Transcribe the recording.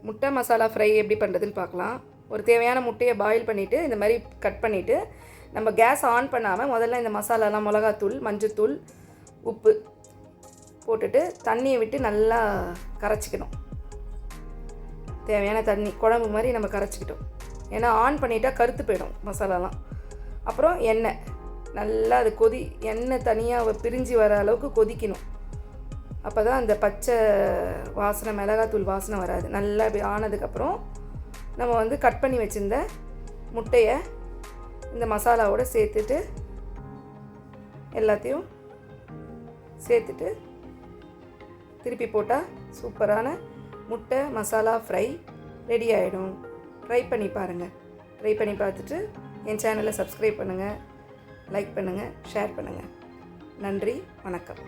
முட்டை மசாலா ஃப்ரை எப்படி பண்ணுறதுன்னு பார்க்கலாம். ஒரு தேவையான முட்டையை பாயில் பண்ணிவிட்டு இந்த மாதிரி கட் பண்ணிவிட்டு நம்ம கேஸ் ஆன் பண்ணாமல் முதல்ல இந்த மசாலாலாம் மிளகாத்தூள், மஞ்சத்தூள், உப்பு போட்டுட்டு தண்ணியை விட்டு நல்லா கரைச்சிக்கணும். தேவையான தண்ணி குழம்பு மாதிரி நம்ம கரைச்சிக்கிட்டோம். ஏன்னா ஆன் பண்ணிட்டா கருத்து போயிடும் மசாலாலாம். அப்புறம் எண்ணெய் நல்லா அது எண்ணெய் தனியாக பிரிஞ்சு வர அளவுக்கு கொதிக்கணும். அப்போ தான் அந்த பச்சை வாசனை, மிளகாத்தூள் வாசனை வராது. நல்லா ஆனதுக்கப்புறம் நம்ம கட் பண்ணி வச்சுருந்த முட்டையை இந்த மசாலாவோடு சேர்த்துட்டு எல்லாத்தையும் சேர்த்துட்டு திருப்பி போட்டால் சூப்பரான முட்டை மசாலா ஃப்ரை ரெடி ஆகிடும். ட்ரை பண்ணி பாருங்கள். ட்ரை பண்ணி பார்த்துட்டு என் சேனலை சப்ஸ்கிரைப் பண்ணுங்கள், லைக் பண்ணுங்கள், ஷேர் பண்ணுங்கள். நன்றி, வணக்கம்.